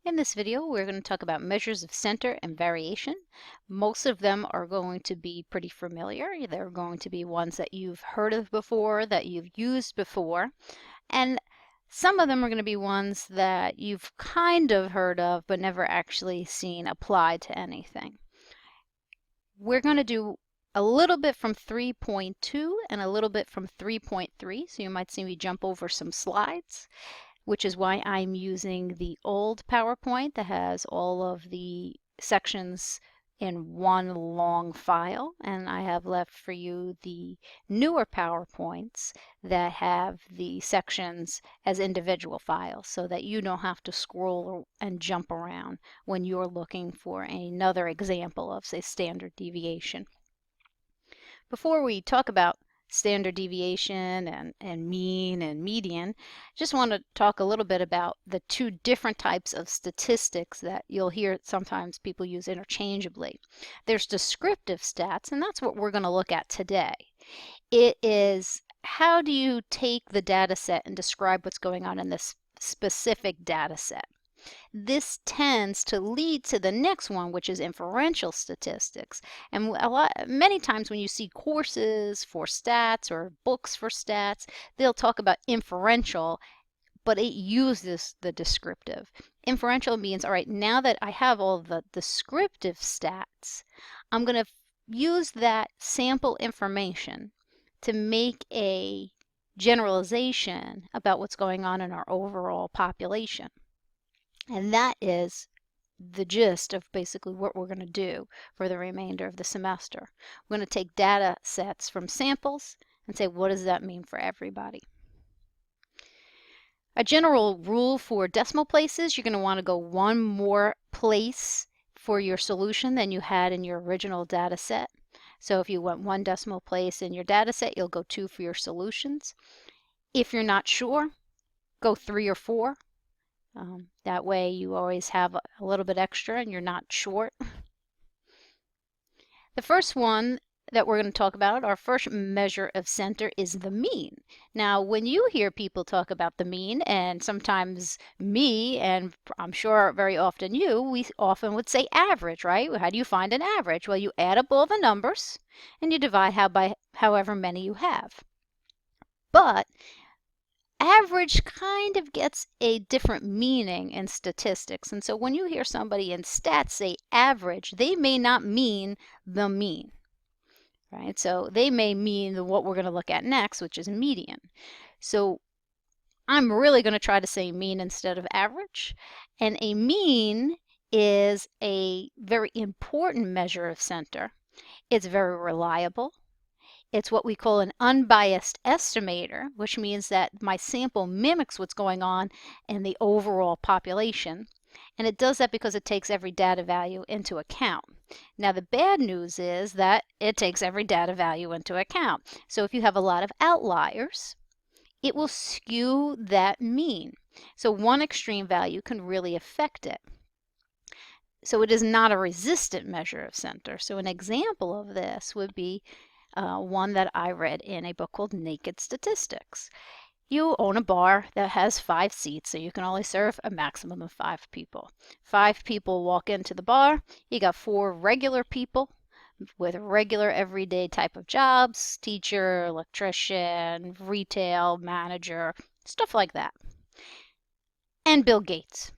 In this video, we're going to talk about measures of center and variation. Most of them are going to be pretty familiar. They're going to be ones that you've heard of before, that you've used before, and some of them are going to be ones that you've kind of heard of but never actually seen applied to anything. We're going to do a little bit from 3.2 and a little bit from 3.3, so you might see me jump over some slides, which is why I'm using the old PowerPoint that has all of the sections in one long file, and I have left for you the newer PowerPoints that have the sections as individual files so that you don't have to scroll and jump around when you're looking for another example of, say, standard deviation. Before we talk about standard deviation and mean and median, just want to talk a little bit about the two different types of statistics that you'll hear sometimes people use interchangeably. There's descriptive stats, and that's what we're going to look at today. It is how do you take the data set and describe what's going on in this specific data set. This tends to lead to the next one, which is inferential statistics. And many times when you see courses for stats or books for stats, they'll talk about inferential, but it uses the descriptive. Inferential means, all right, now that I have all the descriptive stats, I'm going to use that sample information to make a generalization about what's going on in our overall population. And that is the gist of basically what we're going to do for the remainder of the semester. We're going to take data sets from samples and say, what does that mean for everybody? A general rule for decimal places, you're going to want to go one more place for your solution than you had in your original data set. So if you went one decimal place in your data set, you'll go 2 for your solutions. If you're not sure, go 3 or 4. That way you always have a little bit extra and you're not short. The first one that we're going to talk about, our first measure of center, is the mean. Now, when you hear people talk about the mean, and sometimes me, and I'm sure very often you, we often would say average, right? How do you find an average? Well, you add up all the numbers and you divide by however many you have. But average kind of gets a different meaning in statistics. And so when you hear somebody in stats say average, they may not mean the mean, right? So they may mean what we're going to look at next, which is median. So I'm really going to try to say mean instead of average. And a mean is a very important measure of center. It's very reliable. It's what we call an unbiased estimator, which means that my sample mimics what's going on in the overall population. And it does that because it takes every data value into account. Now, the bad news is that it takes every data value into account. So if you have a lot of outliers, it will skew that mean. So one extreme value can really affect it. So it is not a resistant measure of center. So an example of this would be one that I read in a book called Naked Statistics. You own a bar that has 5 seats, so you can only serve a maximum of 5 people. 5 people walk into the bar. You got 4 regular people with regular everyday type of jobs, teacher, electrician, retail, manager, stuff like that. And Bill Gates.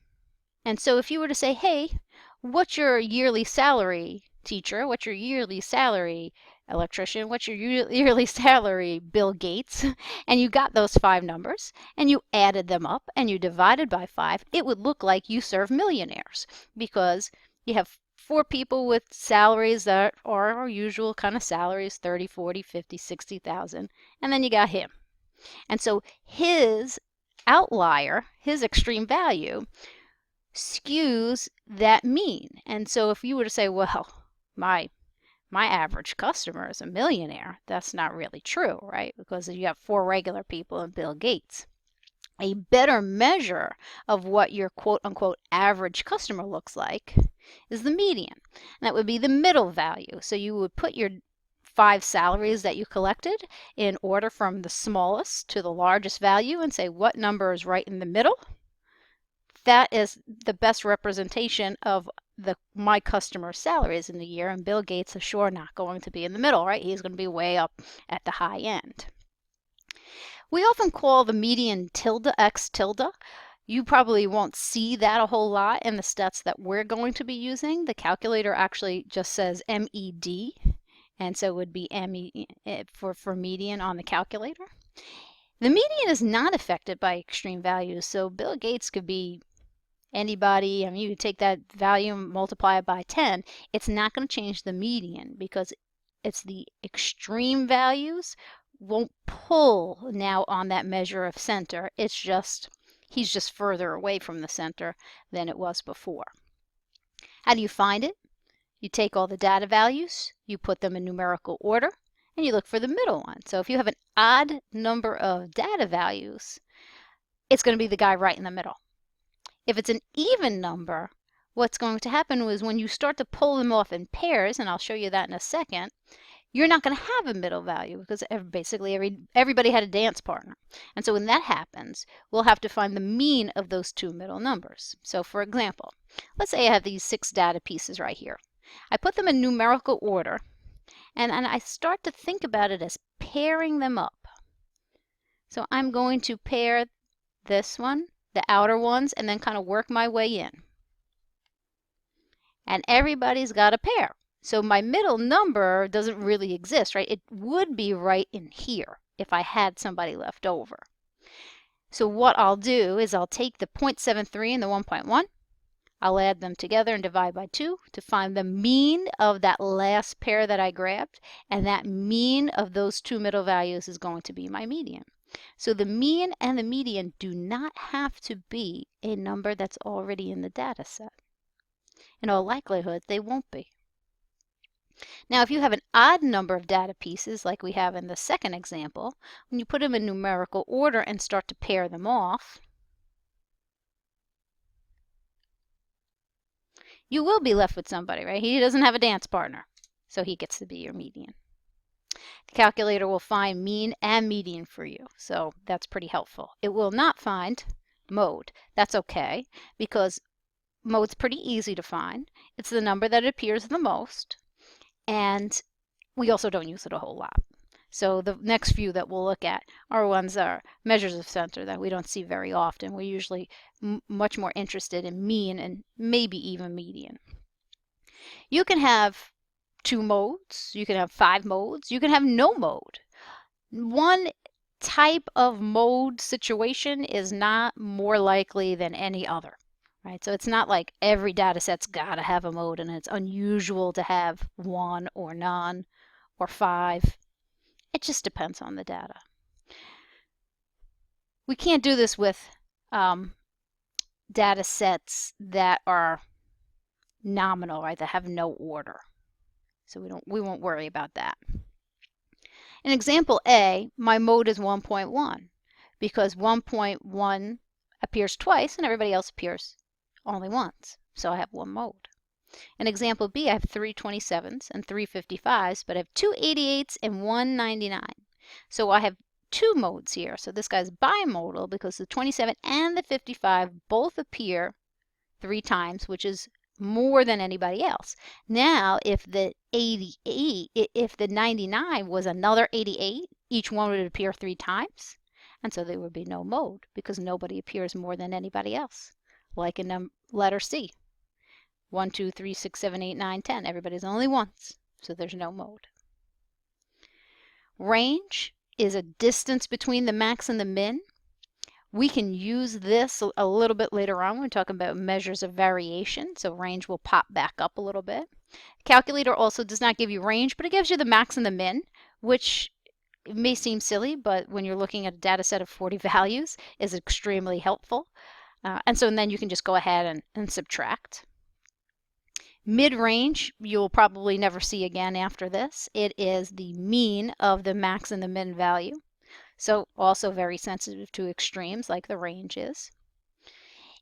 And so if you were to say, hey, what's your yearly salary, teacher? What's your yearly salary, electrician? What's your yearly salary, Bill Gates? And you got those 5 numbers and you added them up and you divided by 5, it would look like you serve millionaires because you have 4 people with salaries that are our usual kind of salaries, 30, 40, 50, 60,000, and then you got him. And so his outlier, his extreme value, skews that mean. And so if you were to say, well, my average customer is a millionaire, that's not really true, right? Because you have 4 regular people and Bill Gates. A better measure of what your quote-unquote average customer looks like is the median. And that would be the middle value. So you would put your 5 salaries that you collected in order from the smallest to the largest value and say what number is right in the middle that is the best representation of my customer's salaries in the year, and Bill Gates is sure not going to be in the middle, right? He's going to be way up at the high end. We often call the median tilde x tilde. You probably won't see that a whole lot in the stats that we're going to be using. The calculator actually just says MED, and so it would be ME for median on the calculator. The median is not affected by extreme values, so Bill Gates could be anybody. I mean, you could take that value and multiply it by 10. It's not going to change the median because it's the extreme values won't pull now on that measure of center. It's just he's just further away from the center than it was before. How do you find it? You take all the data values, you put them in numerical order, and you look for the middle one. So if you have an odd number of data values, it's going to be the guy right in the middle. If it's an even number, what's going to happen is when you start to pull them off in pairs, and I'll show you that in a second, you're not going to have a middle value because basically everybody had a dance partner. And so when that happens, we'll have to find the mean of those two middle numbers. So for example, let's say I have these 6 data pieces right here. I put them in numerical order, and I start to think about it as pairing them up. So I'm going to pair this one, the outer ones, and then kind of work my way in. And everybody's got a pair. So my middle number doesn't really exist, right? It would be right in here if I had somebody left over. So what I'll do is I'll take the 0.73 and the 1.1. I'll add them together and divide by 2 to find the mean of that last pair that I grabbed. And that mean of those two middle values is going to be my median. So the mean and the median do not have to be a number that's already in the data set. In all likelihood, they won't be. Now, if you have an odd number of data pieces, like we have in the second example, when you put them in numerical order and start to pair them off, you will be left with somebody, right? He doesn't have a dance partner, so he gets to be your median. The calculator will find mean and median for you, so that's pretty helpful. It will not find mode. That's okay, because mode's pretty easy to find. It's the number that appears the most, and we also don't use it a whole lot. So the next few that we'll look at are ones that are measures of center that we don't see very often. We're usually much more interested in mean and maybe even median. You can have 2 modes, you can have 5 modes, you can have no mode. One type of mode situation is not more likely than any other. Right, so it's not like every data set's got to have a mode, and it's unusual to have 1 or none or 5. It just depends on the data. We can't do this with data sets that are nominal, right? That have no order. So we won't worry about that. In example A, my mode is 1.1 because 1.1 appears twice and everybody else appears only once, so I have one mode. In example B, I have 3 27s and 3 55s, but I have 2 88s and 1 99. So I have 2 modes here. So this guy's bimodal because the 27 and the 55 both appear 3 times, which is more than anybody else. Now, if the 99 was another 88, each one would appear 3 times, and so there would be no mode because nobody appears more than anybody else. Like in letter C. 1, 2, 3, 6, 7, 8, 9, 10. Everybody's only once, so there's no mode. Range is a distance between the max and the min. We can use this a little bit later on when we talk about measures of variation, so range will pop back up a little bit. Calculator also does not give you range, but it gives you the max and the min, which may seem silly, but when you're looking at a data set of 40 values, is extremely helpful. And then you can just go ahead and subtract. Mid-range, you'll probably never see again after this. It is the mean of the max and the min value. So also very sensitive to extremes like the range is.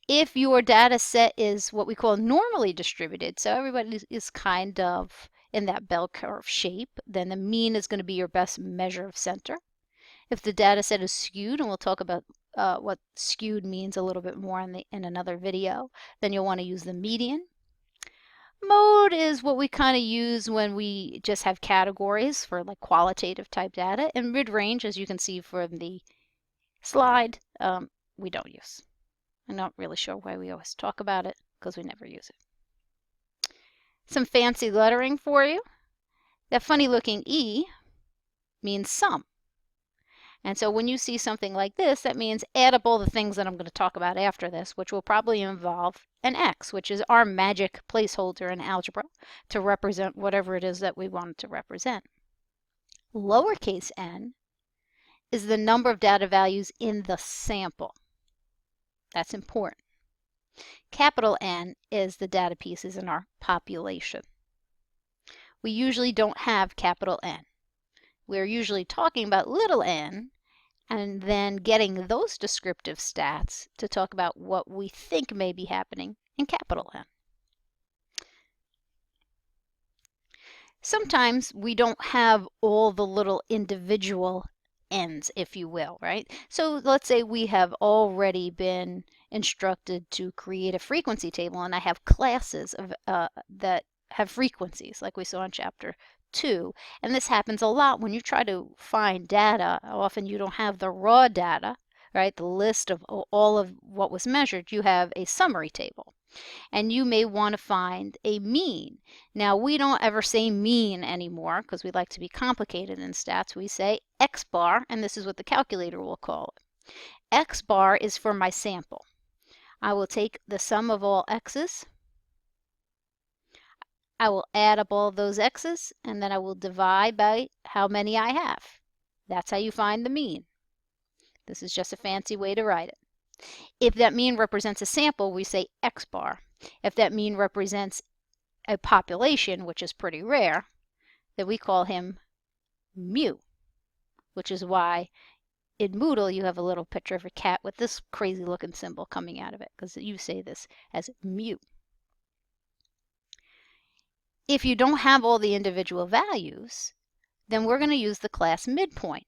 If your data set is what we call normally distributed, so everybody is kind of in that bell curve shape, then the mean is going to be your best measure of center. If the data set is skewed, and we'll talk about what skewed means a little bit more in another video. Then you'll want to use the median. Mode is what we kind of use when we just have categories for like qualitative type data. And mid-range, as you can see from the slide, we don't use. I'm not really sure why we always talk about it, because we never use it. Some fancy lettering for you. That funny looking E means sum. And so when you see something like this, that means add up all the things that I'm going to talk about after this, which will probably involve an X, which is our magic placeholder in algebra to represent whatever it is that we want it to represent. Lowercase n is the number of data values in the sample. That's important. Capital N is the data pieces in our population. We usually don't have capital N. We're usually talking about little n, and then getting those descriptive stats to talk about what we think may be happening in capital N. Sometimes we don't have all the little individual n's, if you will, right? So let's say we have already been instructed to create a frequency table, and I have classes of that have frequencies, like we saw in chapter 2. And this happens a lot when you try to find data. Often you don't have the raw data, right? The list of all of what was measured. You have a summary table. And you may want to find a mean. Now, we don't ever say mean anymore because we like to be complicated in stats. We say X bar, and this is what the calculator will call it. X bar is for my sample. I will take the sum of all x's. I will add up all those x's, and then I will divide by how many I have. That's how you find the mean. This is just a fancy way to write it. If that mean represents a sample, we say X bar. If that mean represents a population, which is pretty rare, then we call him mu, which is why in Moodle you have a little picture of a cat with this crazy looking symbol coming out of it, because you say this as mu. If you don't have all the individual values, then we're going to use the class midpoint.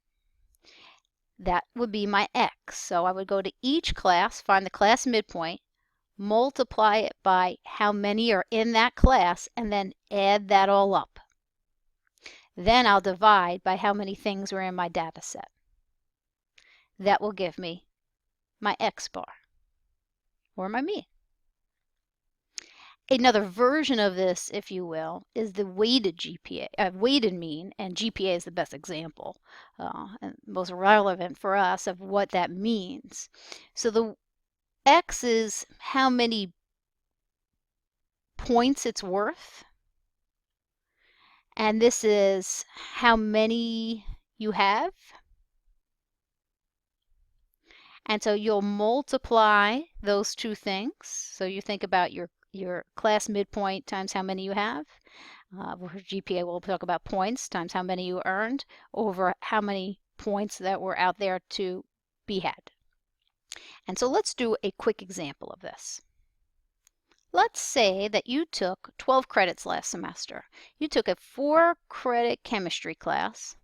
That would be my X. So I would go to each class, find the class midpoint, multiply it by how many are in that class, and then add that all up. Then I'll divide by how many things are in my data set. That will give me my X bar, or my mean. Another version of this, if you will, is the weighted GPA, weighted mean, and GPA is the best example and most relevant for us of what that means. So the X is how many points it's worth, and this is how many you have. And so you'll multiply those two things. So you think about your class midpoint times how many you have. For GPA, we'll talk about points times how many you earned over how many points that were out there to be had. And so let's do a quick example of this. Let's say that you took 12 credits last semester. You took a 4-credit chemistry class.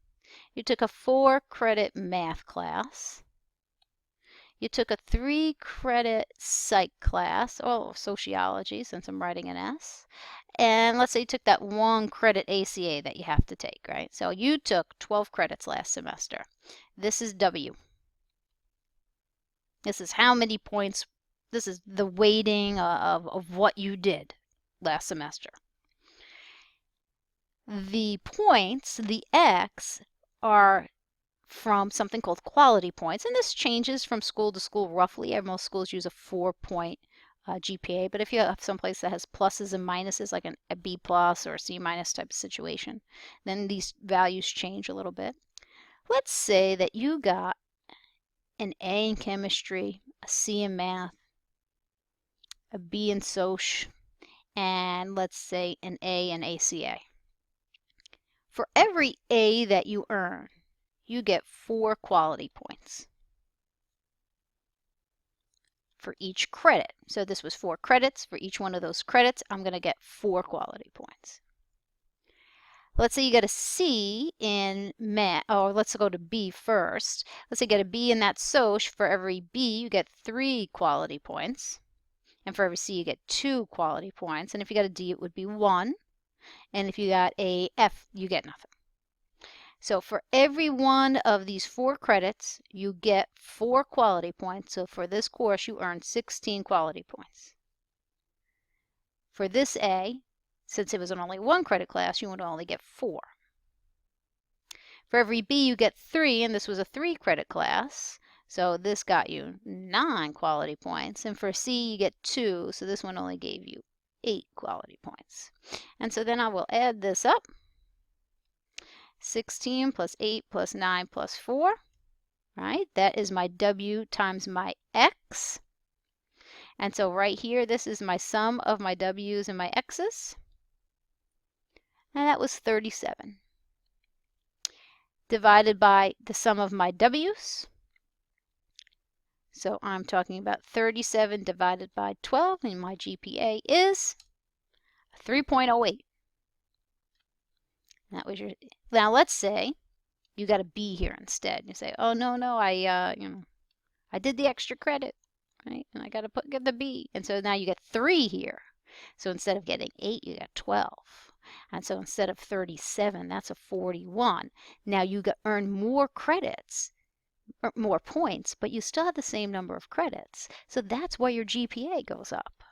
You took a 4-credit math class. You took a 3-credit psych class, or sociology, since I'm writing an S. And let's say you took that 1-credit ACA that you have to take, right? So you took 12 credits last semester. This is W. This is how many points, this is the weighting of what you did last semester. The points, the X, are from something called quality points, and this changes from school to school roughly. Most schools use a 4-point GPA, but if you have someplace that has pluses and minuses, like a B plus or a C minus type of situation, then these values change a little bit. Let's say that you got an A in chemistry, a C in math, a B in soc, and let's say an A in ACA. For every A that you earn, you get 4 quality points for each credit. So this was 4 credits. For each one of those credits, I'm going to get 4 quality points. Let's say you get a C in math, or let's go to B first. Let's say you get a B in that SOCH. For every B, you get 3 quality points. And for every C, you get 2 quality points. And if you got a D, it would be 1. And if you got a F, you get nothing. So for every one of these 4 credits, you get 4 quality points. So for this course, you earn 16 quality points. For this A, since it was an only 1 credit class, you would only get 4. For every B, you get 3, and this was a 3 credit class. So this got you 9 quality points. And for C, you get 2, so this one only gave you 8 quality points. And so then I will add this up. 16 plus 8 plus 9 plus 4, right? That is my W times my X. And so right here, this is my sum of my W's and my X's. And that was 37. Divided by the sum of my W's. So I'm talking about 37 divided by 12, and my GPA is 3.08. That was your. Now let's say you got a B here instead. You say, oh no, I did the extra credit, right? And I got to get the B, and so now you get 3 here. So instead of getting 8, you got 12. And so instead of 37, that's a 41. Now you earn more credits, or more points, but you still have the same number of credits. So that's why your GPA goes up.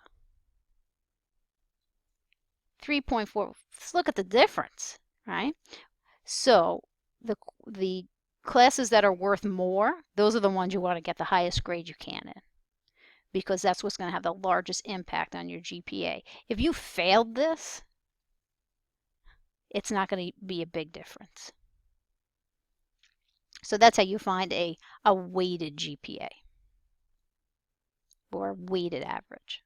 3.4. Let's look at the difference, right? So the classes that are worth more, those are the ones you want to get the highest grade you can in, because that's what's going to have the largest impact on your GPA. If you failed this, it's not going to be a big difference. So that's how you find a weighted GPA, or weighted average.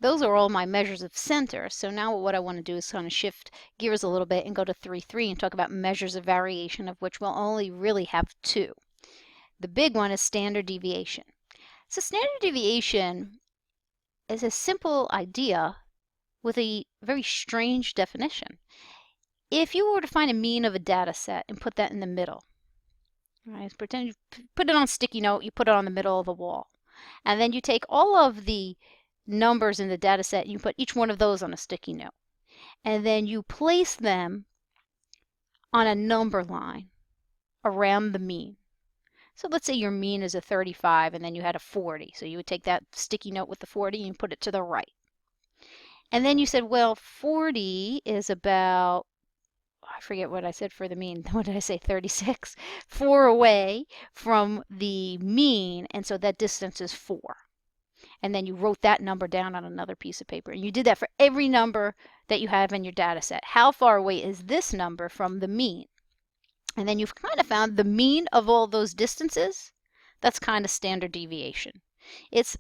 Those are all my measures of center. So now what I want to do is kind of shift gears a little bit and go to 3.3 and talk about measures of variation, of which we'll only really have 2. The big one is standard deviation. So standard deviation is a simple idea with a very strange definition. If you were to find a mean of a data set and put that in the middle, right, pretend you put it on a sticky note, you put it on the middle of a wall, and then you take all of the numbers in the data set and you put each one of those on a sticky note, and then you place them on a number line around the mean. So let's say your mean is a 35 and then you had a 40. So you would take that sticky note with the 40 and you put it to the right. And then you said, well, 40 is about, I forget what I said for the mean. What did I say? 36? 4 away from the mean, and so that distance is 4. And then you wrote that number down on another piece of paper. And you did that for every number that you have in your data set. How far away is this number from the mean? And then you've kind of found the mean of all those distances. That's kind of standard deviation. It's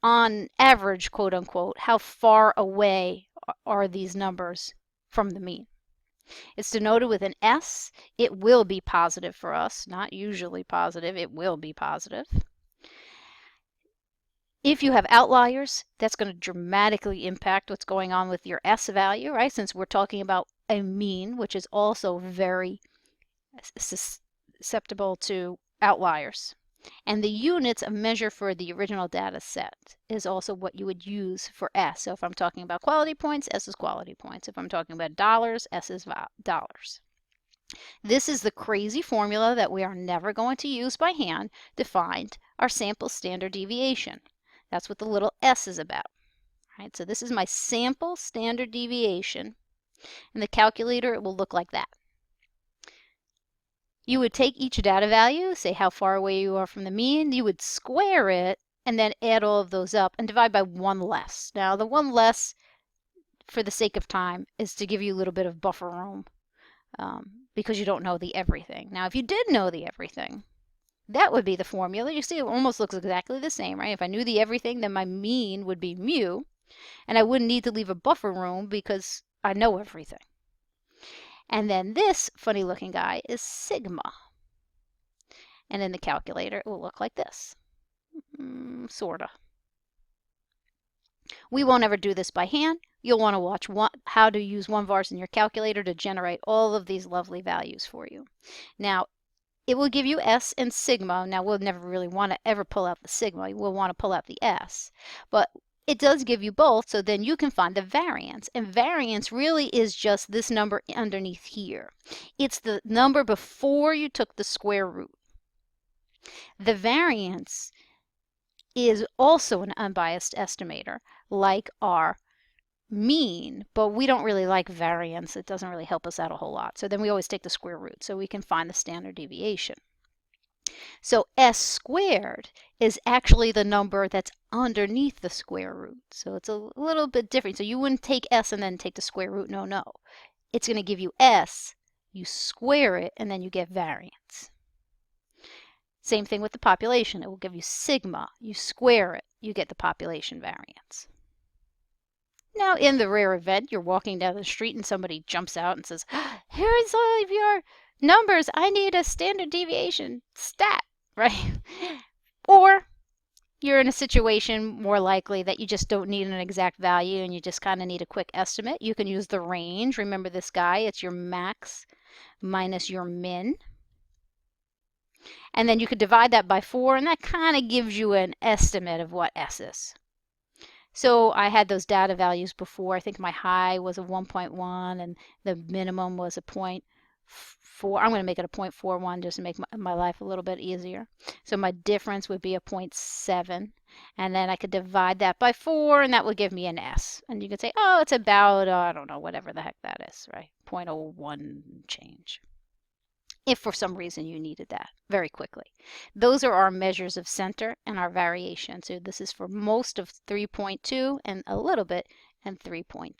on average, quote unquote, how far away are these numbers from the mean. It's denoted with an S. It will be positive for us, not usually positive. It will be positive. If you have outliers, that's going to dramatically impact what's going on with your S value, right? Since we're talking about a mean, which is also very susceptible to outliers. And the units of measure for the original data set is also what you would use for S. So if I'm talking about quality points, S is quality points. If I'm talking about dollars, S is dollars. This is the crazy formula that we are never going to use by hand to find our sample standard deviation. That's what the little s is about. Right? So this is my sample standard deviation. In the calculator, it will look like that. You would take each data value, say how far away you are from the mean, you would square it, and then add all of those up and divide by 1 less. Now, the 1 less, for the sake of time, is to give you a little bit of buffer room because you don't know the everything. Now, if you did know the everything, that would be the formula. You see, it almost looks exactly the same, right? If I knew the everything, then my mean would be mu, and I wouldn't need to leave a buffer room because I know everything. And then this funny looking guy is sigma. And in the calculator, it will look like this. Sorta. We won't ever do this by hand. you'll want to watch how to use 1VARS in your calculator to generate all of these lovely values for you. Now, it will give you S and sigma. Now, we'll never really want to ever pull out the sigma. We'll want to pull out the S. But it does give you both, so then you can find the variance. And variance really is just this number underneath here. It's the number before you took the square root. The variance is also an unbiased estimator, like our mean, but we don't really like variance. It doesn't really help us out a whole lot. So then we always take the square root so we can find the standard deviation. So S squared is actually the number that's underneath the square root. So it's a little bit different. So you wouldn't take S and then take the square root. No, no. It's going to give you S, you square it, and then you get variance. Same thing with the population. It will give you sigma. You square it, you get the population variance. Now, in the rare event you're walking down the street and somebody jumps out and says, here's all of your numbers. I need a standard deviation stat, right? Or you're in a situation more likely that you just don't need an exact value and you just kind of need a quick estimate. You can use the range. Remember this guy, it's your max minus your min. And then you could divide that by 4, and that kind of gives you an estimate of what S is. So I had those data values before. I think my high was a 1.1 and the minimum was a 0.4. I'm going to make it a 0.41 just to make my life a little bit easier. So my difference would be a 0.7. And then I could divide that by 4, and that would give me an S. And you could say, oh, it's about, I don't know, whatever the heck that is, right? 0.01 change. If for some reason you needed that very quickly. Those are our measures of center and our variation. So this is for most of 3.2 and a little bit and 3.3.